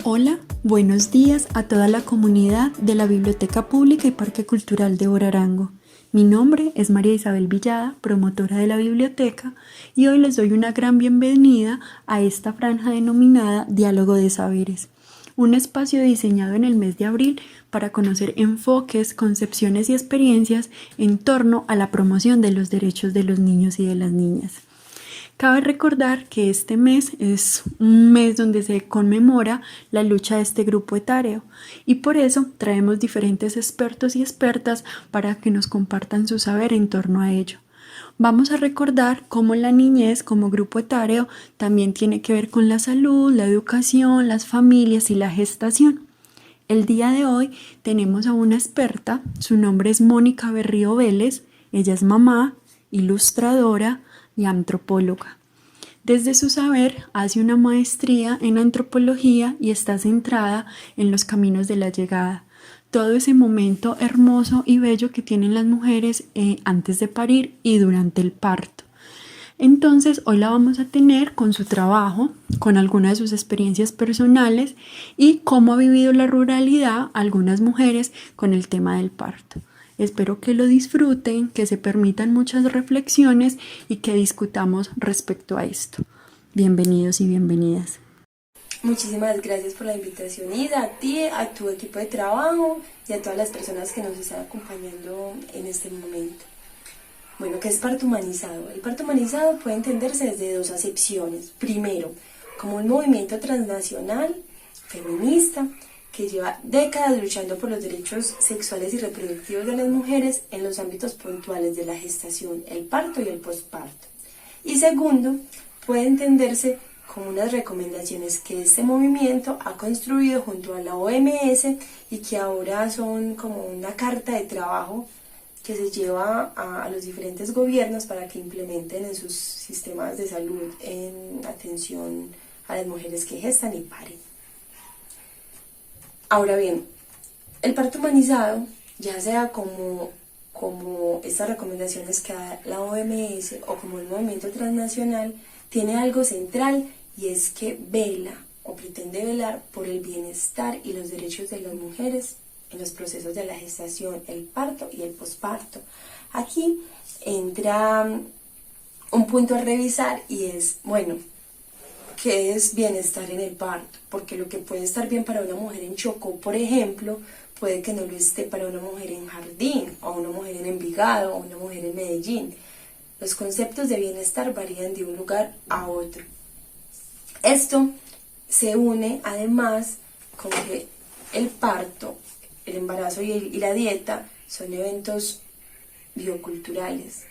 Hola, buenos días a toda la comunidad de la Biblioteca Pública y Parque Cultural de Borarango. Mi nombre es María Isabel Villada, promotora de la biblioteca, y hoy les doy una gran bienvenida a esta franja denominada Diálogo de Saberes, un espacio diseñado en el mes de abril para conocer enfoques, concepciones y experiencias en torno a la promoción de los derechos de los niños y de las niñas. Cabe recordar que este mes es un mes donde se conmemora la lucha de este grupo etario y por eso traemos diferentes expertos y expertas para que nos compartan su saber en torno a ello. Vamos a recordar cómo la niñez como grupo etario también tiene que ver con la salud, la educación, las familias y la gestación. El día de hoy tenemos a una experta, su nombre es Mónica Berrío Vélez, ella es mamá, ilustradora y antropóloga. Desde su saber hace una maestría en antropología y está centrada en los caminos de la llegada, todo ese momento hermoso y bello que tienen las mujeres antes de parir y durante el parto. Entonces hoy la vamos a tener con su trabajo, con algunas de sus experiencias personales y cómo ha vivido la ruralidad algunas mujeres con el tema del parto. Espero que lo disfruten, que se permitan muchas reflexiones y que discutamos respecto a esto. Bienvenidos y bienvenidas. Muchísimas gracias por la invitación, Isa, a ti, a tu equipo de trabajo y a todas las personas que nos están acompañando en este momento. Bueno, ¿qué es parto humanizado? El parto humanizado puede entenderse desde dos acepciones. Primero, como un movimiento transnacional, feminista, que lleva décadas luchando por los derechos sexuales y reproductivos de las mujeres en los ámbitos puntuales de la gestación, el parto y el posparto. Y segundo, puede entenderse como unas recomendaciones que este movimiento ha construido junto a la OMS y que ahora son como una carta de trabajo que se lleva a los diferentes gobiernos para que implementen en sus sistemas de salud en atención a las mujeres que gestan y paren. Ahora bien, el parto humanizado, ya sea como estas recomendaciones que da la OMS o como el movimiento transnacional, tiene algo central y es que vela o pretende velar por el bienestar y los derechos de las mujeres en los procesos de la gestación, el parto y el posparto. Aquí entra un punto a revisar y es, bueno, ¿qué es bienestar en el parto? Porque lo que puede estar bien para una mujer en Chocó, por ejemplo, puede que no lo esté para una mujer en Jardín, o una mujer en Envigado, o una mujer en Medellín. Los conceptos de bienestar varían de un lugar a otro. Esto se une además con que el parto, el embarazo y la dieta son eventos bioculturales.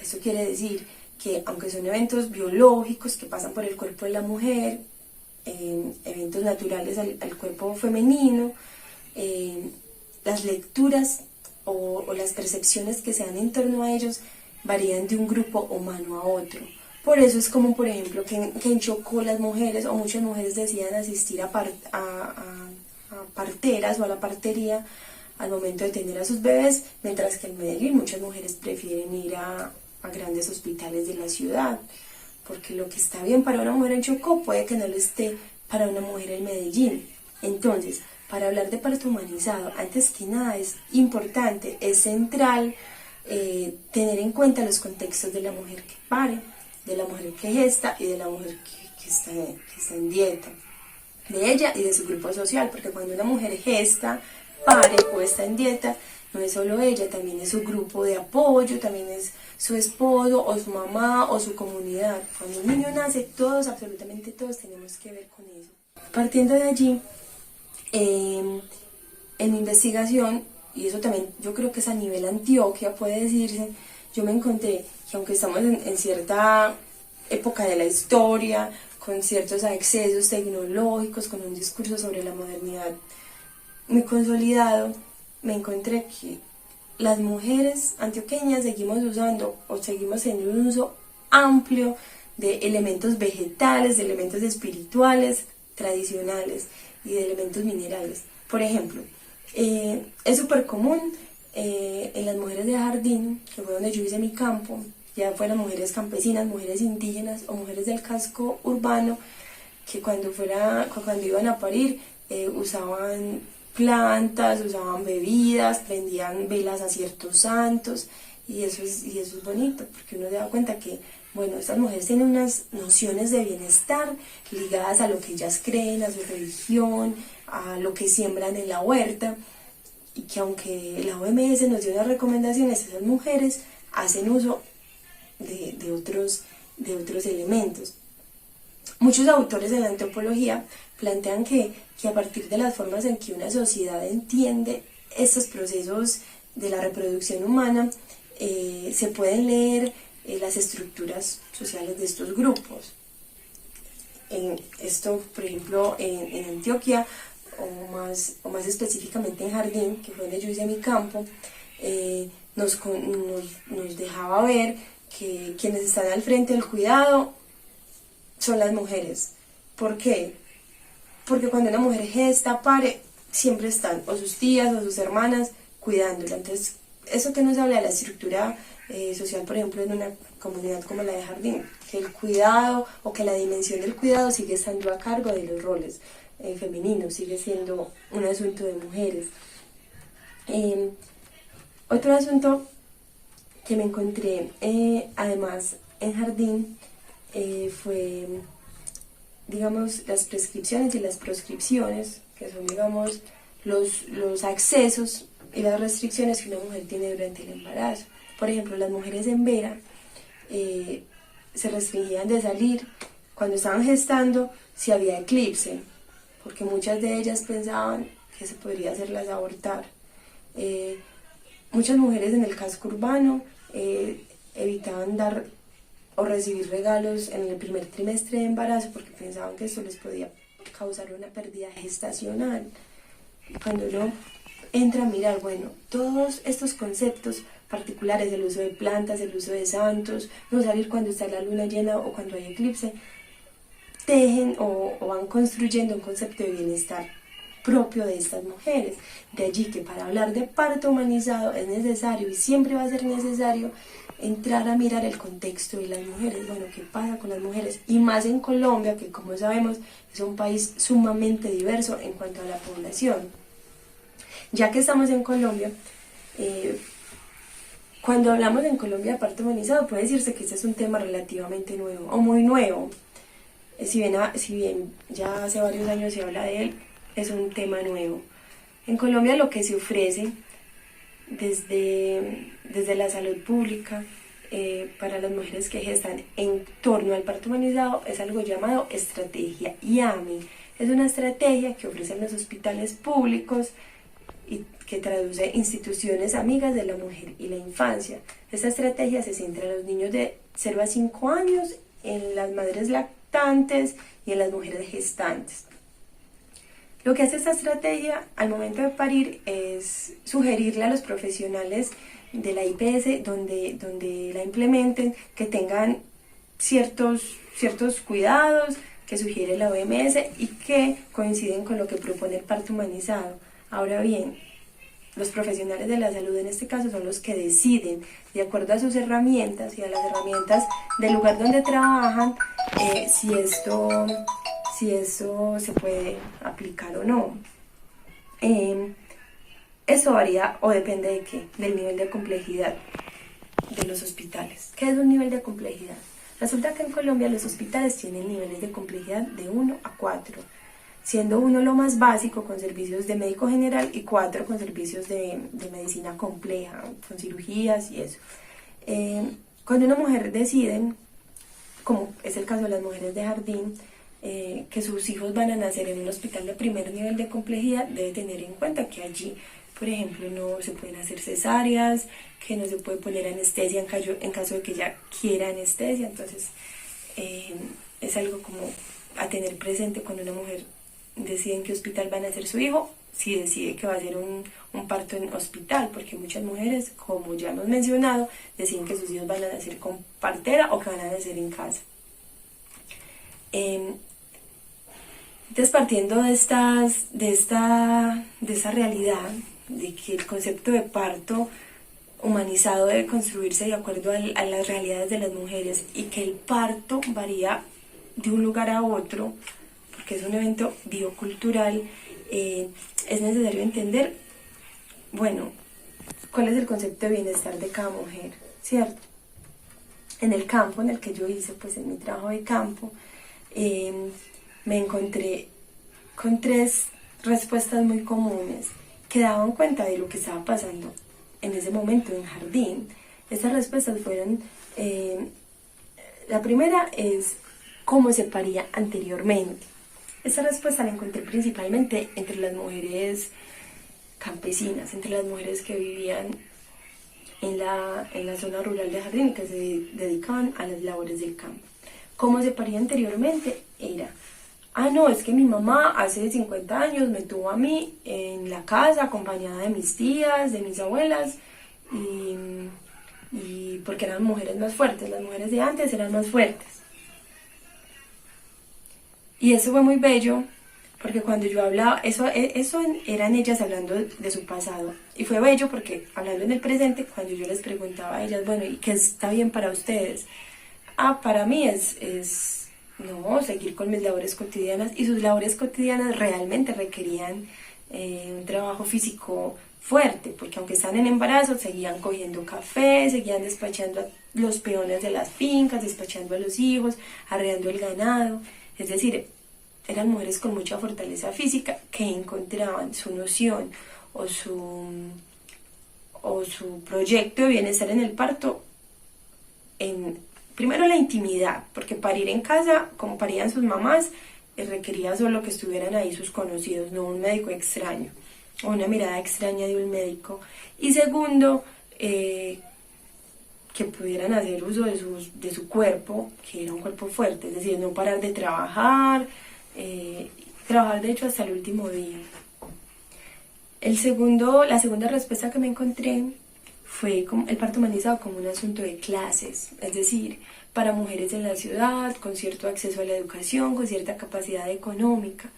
Eso quiere decir que aunque son eventos biológicos que pasan por el cuerpo de la mujer, eventos naturales al cuerpo femenino, las lecturas o las percepciones que se dan en torno a ellos varían de un grupo humano a otro. Por eso es común, por ejemplo, que en Chocó las mujeres o muchas mujeres decidan asistir a parteras o a la partería al momento de tener a sus bebés, mientras que en Medellín muchas mujeres prefieren ir a grandes hospitales de la ciudad, porque lo que está bien para una mujer en Chocó puede que no lo esté para una mujer en Medellín. Entonces, para hablar de parto humanizado, antes que nada es importante, es central tener en cuenta los contextos de la mujer que pare, de la mujer que gesta y de la mujer que está en dieta, de ella y de su grupo social, porque cuando una mujer gesta, pare o está en dieta, no es solo ella, también es su grupo de apoyo, también es su esposo o su mamá o su comunidad. Cuando un niño nace, todos, absolutamente todos tenemos que ver con eso. Partiendo de allí, en mi investigación, y eso también yo creo que es a nivel Antioquia, puede decirse, yo me encontré que aunque estamos en cierta época de la historia, con ciertos excesos tecnológicos, con un discurso sobre la modernidad muy consolidado, me encontré que las mujeres antioqueñas seguimos usando o seguimos en un uso amplio de elementos vegetales, de elementos espirituales, tradicionales y de elementos minerales. Por ejemplo, es súper común en las mujeres de Jardín, que fue donde yo hice mi campo, ya fueran mujeres campesinas, mujeres indígenas o mujeres del casco urbano, que cuando iban a parir usaban plantas, usaban bebidas, prendían velas a ciertos santos, y eso es bonito, porque uno se da cuenta que, bueno, estas mujeres tienen unas nociones de bienestar ligadas a lo que ellas creen, a su religión, a lo que siembran en la huerta, y que aunque la OMS nos dio unas recomendaciones, esas mujeres hacen uso de otros elementos. Muchos autores de la antropología plantean que a partir de las formas en que una sociedad entiende estos procesos de la reproducción humana, se pueden leer las estructuras sociales de estos grupos. Esto, por ejemplo, en Antioquia, o más específicamente en Jardín, que fue donde yo hice mi campo, nos dejaba ver que quienes están al frente del cuidado son las mujeres. ¿Por qué? Porque cuando una mujer gesta, pare, siempre están o sus tías o sus hermanas cuidándola. Entonces, eso que nos habla de la estructura social, por ejemplo, en una comunidad como la de Jardín, que el cuidado o que la dimensión del cuidado sigue estando a cargo de los roles femeninos, sigue siendo un asunto de mujeres. Otro asunto que me encontré además en Jardín fue, digamos, las prescripciones y las proscripciones, que son, digamos, los accesos y las restricciones que una mujer tiene durante el embarazo. Por ejemplo, las mujeres en Vera se restringían de salir cuando estaban gestando si había eclipse, porque muchas de ellas pensaban que se podría hacerlas abortar. Muchas mujeres en el casco urbano evitaban dar o recibir regalos en el primer trimestre de embarazo porque pensaban que esto les podía causar una pérdida gestacional. Y cuando uno entra a mirar, bueno, todos estos conceptos particulares, el uso de plantas, el uso de santos, no salir cuando está la luna llena o cuando hay eclipse, tejen o van construyendo un concepto de bienestar propio de estas mujeres. De allí que para hablar de parto humanizado es necesario y siempre va a ser necesario entrar a mirar el contexto de las mujeres. Bueno, ¿qué pasa con las mujeres? Y más en Colombia, que como sabemos es un país sumamente diverso en cuanto a la población. Ya que estamos en Colombia, cuando hablamos en Colombia de parto humanizado, puede decirse que este es un tema relativamente nuevo o muy nuevo. Si bien ya hace varios años se habla de él, es un tema nuevo. En Colombia lo que se ofrece desde la salud pública para las mujeres que gestan en torno al parto humanizado es algo llamado estrategia IAMI. Es una estrategia que ofrecen los hospitales públicos y que traduce instituciones amigas de la mujer y la infancia. Esta estrategia se centra en los niños de 0 a 5 años, en las madres lactantes y en las mujeres gestantes. Lo que hace esta estrategia al momento de parir es sugerirle a los profesionales de la IPS donde la implementen que tengan ciertos cuidados que sugiere la OMS y que coinciden con lo que propone el parto humanizado. Ahora bien, los profesionales de la salud en este caso son los que deciden, de acuerdo a sus herramientas y a las herramientas del lugar donde trabajan, si eso se puede aplicar o no. Eso varía o depende de qué, del nivel de complejidad de los hospitales. ¿Qué es un nivel de complejidad? Resulta que en Colombia los hospitales tienen niveles de complejidad de 1 a 4, siendo 1 lo más básico con servicios de médico general y 4 con servicios de medicina compleja, con cirugías y eso. Cuando una mujer decide, como es el caso de las mujeres de Jardín, que sus hijos van a nacer en un hospital de primer nivel de complejidad, debe tener en cuenta que allí, por ejemplo, no se pueden hacer cesáreas, que no se puede poner anestesia en caso de que ella quiera anestesia. Entonces es algo como a tener presente cuando una mujer decide en qué hospital va a nacer su hijo, si decide que va a ser un parto en hospital, porque muchas mujeres, como ya hemos mencionado, deciden que sus hijos van a nacer con partera o que van a nacer en casa. Entonces, partiendo de esta realidad, de que el concepto de parto humanizado debe construirse de acuerdo a las realidades de las mujeres y que el parto varía de un lugar a otro, porque es un evento biocultural, es necesario entender, bueno, cuál es el concepto de bienestar de cada mujer, ¿cierto? En el campo en el que yo hice, pues en mi trabajo de campo, me encontré con 3 respuestas muy comunes que daban cuenta de lo que estaba pasando en ese momento en jardín. Estas respuestas fueron, la primera es cómo se paría anteriormente. Esta respuesta la encontré principalmente entre las mujeres campesinas, entre las mujeres que vivían en la zona rural de Jardín, que se dedicaban a las labores del campo. Cómo se paría anteriormente era, no, es que mi mamá hace 50 años me tuvo a mí en la casa acompañada de mis tías, de mis abuelas, y porque eran mujeres más fuertes, las mujeres de antes eran más fuertes. Y eso fue muy bello, porque cuando yo hablaba, eso eran ellas hablando de su pasado. Y fue bello porque hablando en el presente, cuando yo les preguntaba a ellas, bueno, ¿y qué está bien para ustedes? Para mí es no, seguir con mis labores cotidianas. Y sus labores cotidianas realmente requerían un trabajo físico fuerte, porque aunque están en embarazo, seguían cogiendo café, seguían despachando a los peones de las fincas, despachando a los hijos, arreando el ganado. Es decir, eran mujeres con mucha fortaleza física que encontraban su noción o su proyecto de bienestar en el parto en, primero, la intimidad, porque parir en casa, como parían sus mamás, requería solo que estuvieran ahí sus conocidos, no un médico extraño o una mirada extraña de un médico. Y segundo, que pudieran hacer uso de su cuerpo, que era un cuerpo fuerte, es decir, no parar de trabajar, trabajar de hecho hasta el último día. La segunda respuesta que me encontré fue el parto humanizado como un asunto de clases, es decir, para mujeres en la ciudad, con cierto acceso a la educación, con cierta capacidad económica.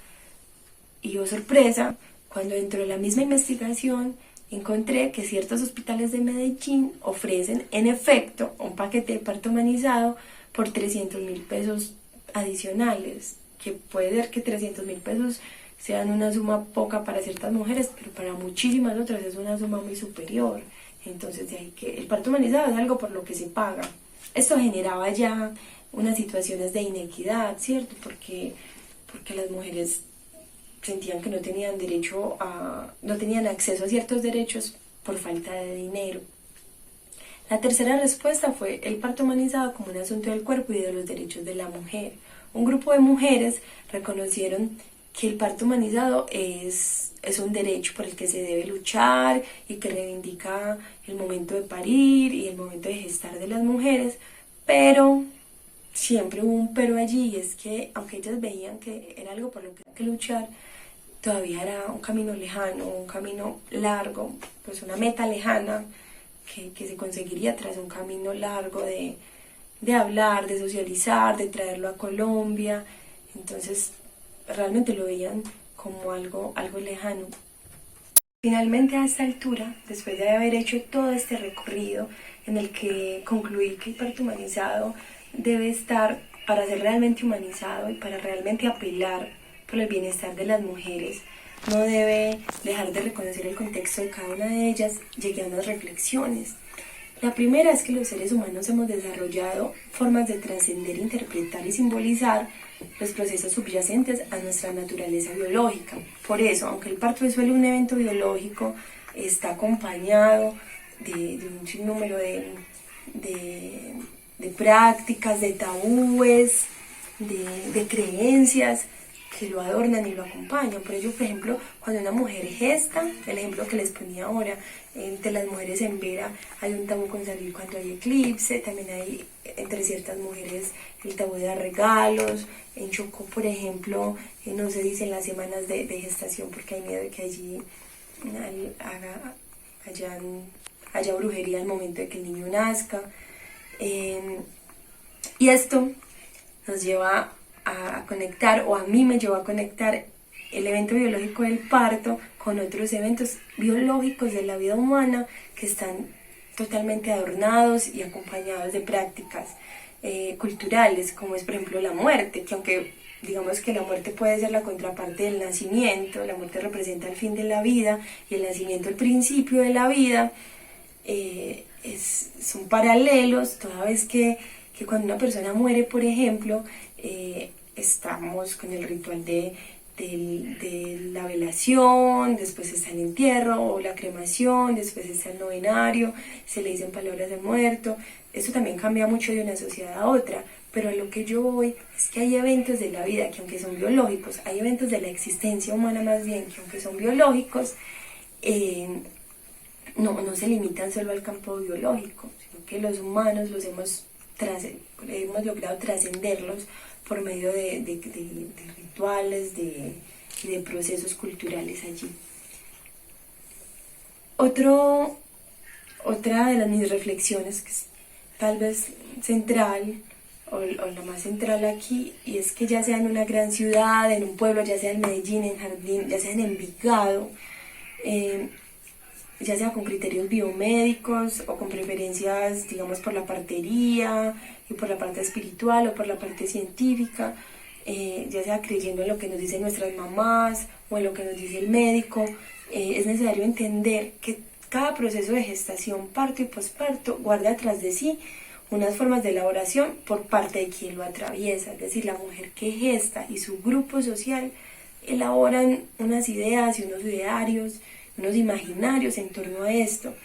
Y oh sorpresa, cuando dentro de la misma investigación encontré que ciertos hospitales de Medellín ofrecen en efecto un paquete de parto humanizado por 300.000 pesos adicionales, que puede ser que 300.000 pesos sean una suma poca para ciertas mujeres, pero para muchísimas otras es una suma muy superior. Entonces, de ahí que el parto humanizado es algo por lo que se paga. Esto generaba ya unas situaciones de inequidad, ¿cierto? Porque las mujeres sentían que no tenían acceso a ciertos derechos por falta de dinero. La tercera respuesta fue el parto humanizado como un asunto del cuerpo y de los derechos de la mujer. Un grupo de mujeres reconocieron que el parto humanizado es un derecho por el que se debe luchar y que reivindica el momento de parir y el momento de gestar de las mujeres, pero siempre hubo un pero allí, y es que aunque ellas veían que era algo por lo que había que luchar, todavía era un camino lejano, un camino largo, pues una meta lejana que se conseguiría tras un camino largo de hablar, de socializar, de traerlo a Colombia. Entonces realmente lo veían como algo lejano. Finalmente, a esta altura, después de haber hecho todo este recorrido en el que concluí que el parto humanizado debe estar, para ser realmente humanizado y para realmente apelar por el bienestar de las mujeres, no debe dejar de reconocer el contexto de cada una de ellas, llegué a unas reflexiones. La primera es que los seres humanos hemos desarrollado formas de trascender, interpretar y simbolizar los procesos subyacentes a nuestra naturaleza biológica. Por eso, aunque el parto es solo un evento biológico, está acompañado de un sinnúmero de prácticas, de tabúes, de creencias que lo adornan y lo acompañan. Por ello, por ejemplo, cuando una mujer gesta, el ejemplo que les ponía ahora, entre las mujeres en Vera hay un tabú con salir cuando hay eclipse, también hay entre ciertas mujeres el tabú de dar regalos. En Chocó, por ejemplo, no se dicen las semanas de gestación porque hay miedo de que allí haya brujería al momento de que el niño nazca. Y esto nos lleva a conectar, o a mí me llevó a conectar el evento biológico del parto con otros eventos biológicos de la vida humana que están totalmente adornados y acompañados de prácticas culturales, como es por ejemplo la muerte, que aunque digamos que la muerte puede ser la contraparte del nacimiento, la muerte representa el fin de la vida y el nacimiento el principio de la vida, son paralelos, toda vez que cuando una persona muere, por ejemplo, estamos con el ritual de la velación, después está el entierro o la cremación, después está el novenario, se le dicen palabras de muerto. Eso también cambia mucho de una sociedad a otra, pero a lo que yo voy es que hay eventos de la vida que aunque son biológicos, hay eventos de la existencia humana más bien que aunque son biológicos, no se limitan solo al campo biológico, sino que los humanos hemos logrado trascenderlos por medio de rituales, de procesos culturales allí. Otra de mis reflexiones, que es tal vez central, o la más central aquí, y es que ya sea en una gran ciudad, en un pueblo, ya sea en Medellín, en Jardín, ya sea en Envigado, ya sea con criterios biomédicos o con preferencias, digamos, por la partería y por la parte espiritual o por la parte científica, ya sea creyendo en lo que nos dicen nuestras mamás o en lo que nos dice el médico, es necesario entender que cada proceso de gestación, parto y posparto guarda atrás de sí unas formas de elaboración por parte de quien lo atraviesa, es decir, la mujer que gesta y su grupo social elaboran unas ideas y unos idearios, unos imaginarios en torno a esto.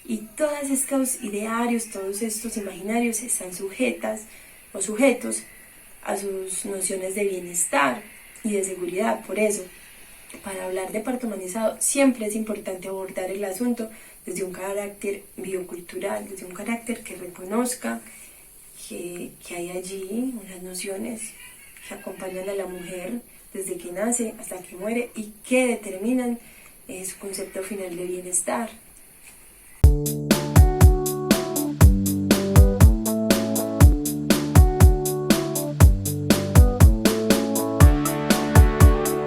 Y todos estos idearios, todos estos imaginarios están sujetas o sujetos a sus nociones de bienestar y de seguridad. Por eso, para hablar de parto humanizado, siempre es importante abordar el asunto desde un carácter biocultural, desde un carácter que reconozca que hay allí unas nociones que acompañan a la mujer desde que nace hasta que muere y que determinan su concepto final de bienestar.